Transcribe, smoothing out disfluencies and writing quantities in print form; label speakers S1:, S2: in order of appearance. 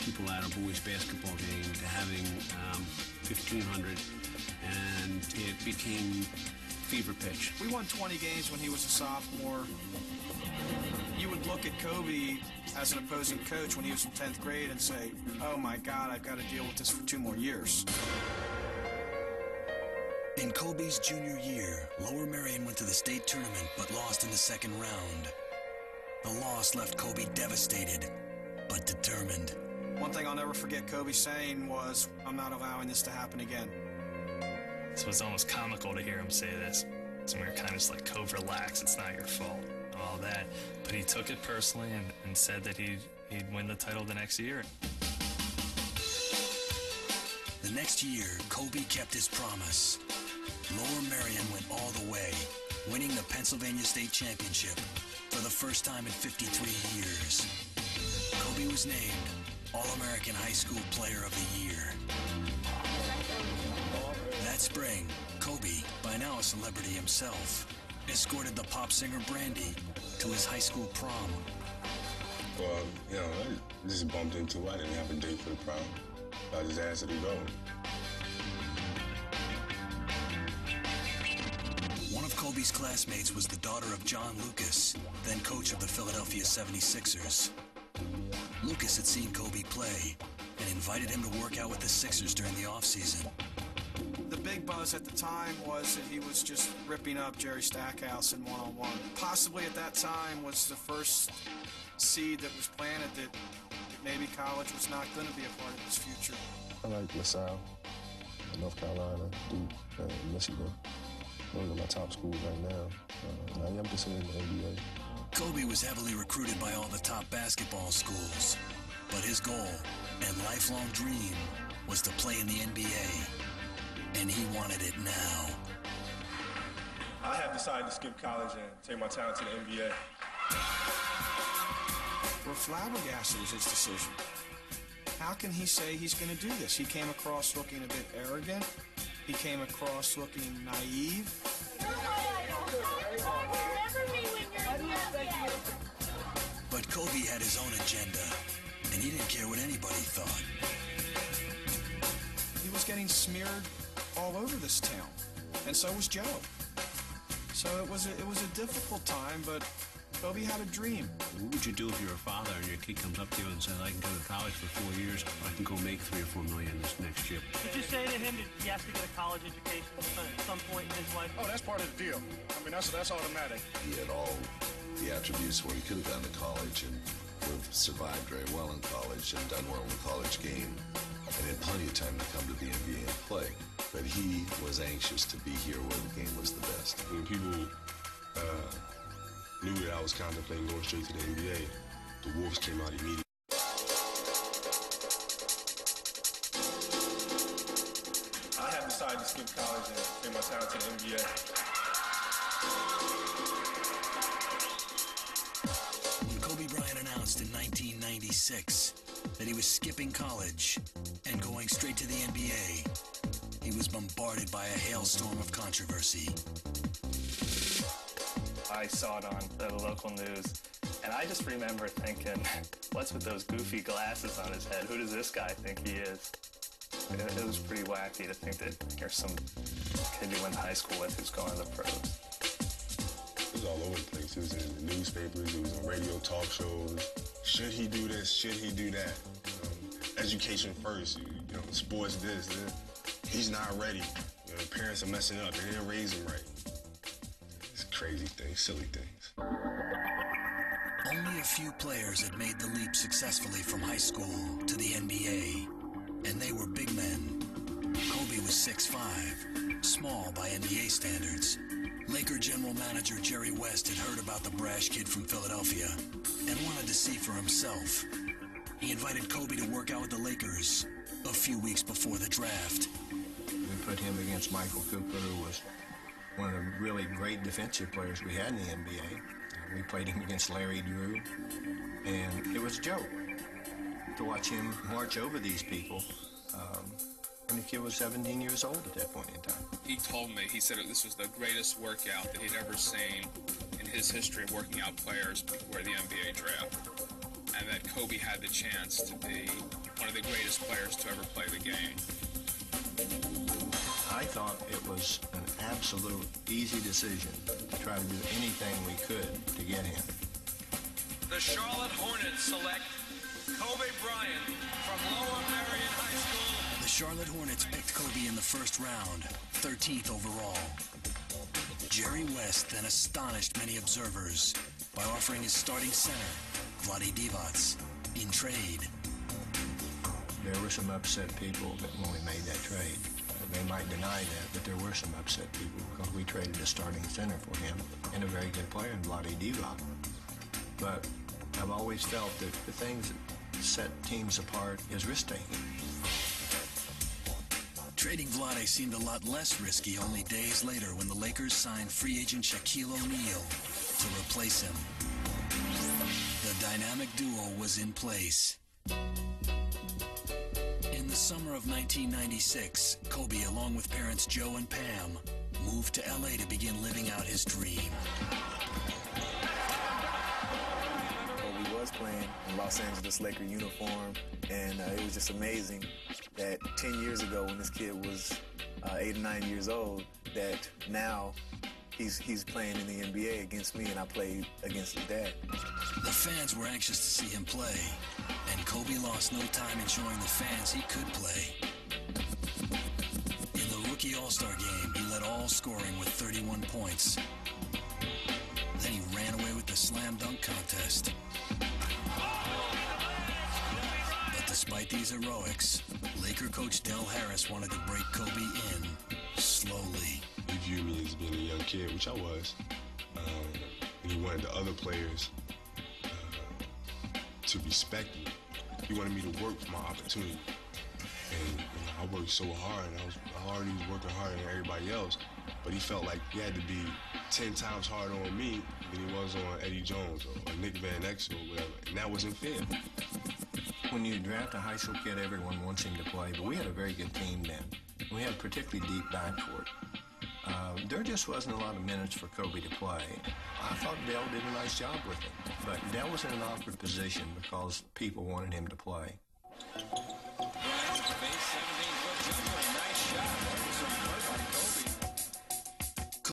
S1: people at a boys basketball game to having 1,500, and it became fever pitch.
S2: We won 20 games when he was a sophomore. You would look at Kobe as an opposing coach when he was in 10th grade and say, oh my God, I've got to deal with this for 2 more years.
S3: In Kobe's junior year, Lower Merion went to the state tournament but lost in the second round. The loss left Kobe devastated, but determined.
S2: One thing I'll never forget Kobe saying was, I'm not allowing this to happen again.
S4: So it's almost comical to hear him say this. So we were kind of just like, Cove, relax, it's not your fault, and all that. But he took it personally and said that he'd win the title the next year.
S3: The next year, Kobe kept his promise. Lower Merion went all the way, winning the Pennsylvania State Championship for the first time in 53 years. Kobe was named All-American High School Player of the Year. That spring, Kobe, by now a celebrity himself, escorted the pop singer Brandy to his high school prom.
S5: Well, you know, I just bumped into her. I didn't have a date for the prom. I just asked her to go.
S3: One of Kobe's classmates was the daughter of John Lucas, then coach of the Philadelphia 76ers. Lucas had seen Kobe play and invited him to work out with the Sixers during the offseason.
S2: The big buzz at the time was that he was just ripping up Jerry Stackhouse in one-on-one. Possibly at that time was the first seed that was planted that maybe college was not going to be a part of his future.
S5: I like LaSalle, North Carolina, Duke, Michigan. Those are my top schools right now. I am considering the NBA.
S3: Kobe was heavily recruited by all the top basketball schools, but his goal and lifelong dream was to play in the NBA, and he wanted it now.
S6: I have decided to skip college and take my talent to the NBA.
S2: We're flabbergasted with his decision. How can he say he's going to do this? He came across looking a bit arrogant. He came across looking naive.
S3: But Kobe had his own agenda, and he didn't care what anybody thought.
S2: He was getting smeared all over this town, and so was Joe. So it was a difficult time, but Kobe had a dream.
S1: What would you do if you're a father and your kid comes up to you and says, I can go to college for 4 years, or I can go make $3 or $4 million this next year?
S7: Did you say to him that he has to get a college education at some point in his life?
S6: Oh, that's part of the deal. I mean, that's automatic.
S8: He had all the attributes where he could have gone to college and would have survived very well in college and done well in the college game and had plenty of time to come to the NBA and play. But he was anxious to be here where the game was the best.
S5: When people knew that I was contemplating going straight to the NBA, the Wolves came out immediately.
S6: I have decided to skip college and take my talent to the NBA.
S3: When Kobe Bryant announced in 1996 that he was skipping college and going straight to the NBA, he was bombarded by a hailstorm of controversy.
S4: I saw it on the local news, and I just remember thinking, what's with those goofy glasses on his head? Who does this guy think he is? It was pretty wacky to think that here's some kid you went to high school with who's going to the pros.
S5: It was all over the place. It was in the newspapers, it was on radio talk shows. Should he do this? Should he do that? Education first, you know, sports this. He's not ready. You know, parents are messing up. They didn't raise him right. It's crazy things, silly things.
S3: Only a few players had made the leap successfully from high school to the NBA, and they were big men. Kobe was 6'5", small by NBA standards. Laker general manager Jerry West had heard about the brash kid from Philadelphia and wanted to see for himself. He invited Kobe to work out with the Lakers a few weeks before the draft.
S2: We put him against Michael Cooper, who was one of the really great defensive players we had in the NBA. We played him against Larry Drew, and it was a joke to watch him march over these people. And the kid was 17 years old at that point in time.
S9: He told me, he said this was the greatest workout that he'd ever seen in his history of working out players before the NBA draft. and that Kobe had the chance to be one of the greatest players to ever play the game.
S2: I thought it was an absolute easy decision to try to do anything we could to get him.
S10: The Charlotte Hornets select Kobe Bryant from Lower Merion High School.
S3: The Charlotte Hornets picked Kobe in the first round, 13th overall. Jerry West then astonished many observers by offering his starting center, Vlade Divac, in trade.
S2: There were some upset people when we made that trade. They might deny that, but there were some upset people because we traded a starting center for him and a very good player in Vlade Divac. But I've always felt that the things that set teams apart is risk-taking.
S3: Trading Vlade seemed a lot less risky only days later when the Lakers signed free agent Shaquille O'Neal to replace him. The dynamic duo was in place. In the summer of 1996, Kobe, along with parents Joe and Pam, moved to LA to begin living out his dream.
S11: Kobe was playing in Los Angeles Laker uniform, and it was just amazing that 10 years ago when this kid was 8 or 9 years old, that now he's playing in the NBA against me, and I played against his dad.
S3: The fans were anxious to see him play, and Kobe lost no time in showing the fans he could play. In the rookie All-Star game, he led all scoring with 31 points. Then he ran away with the slam dunk contest. But despite these heroics, Laker coach Del Harris wanted to break Kobe in slowly.
S5: He viewed me as being a young kid, which I was. And he wanted the other players to respect me. He wanted me to work for my opportunity. And I worked so hard, and I already was working harder than everybody else, but he felt like he had to be 10 times harder on me than he was on Eddie Jones or Nick Van Exel or whatever, and that wasn't fair.
S2: When you draft a high school kid, everyone wants him to play, but we had a very good team then. We had a particularly deep backcourt. There just wasn't a lot of minutes for Kobe to play. I thought Dell did a nice job with him, but Dell was in an awkward position because people wanted him to play.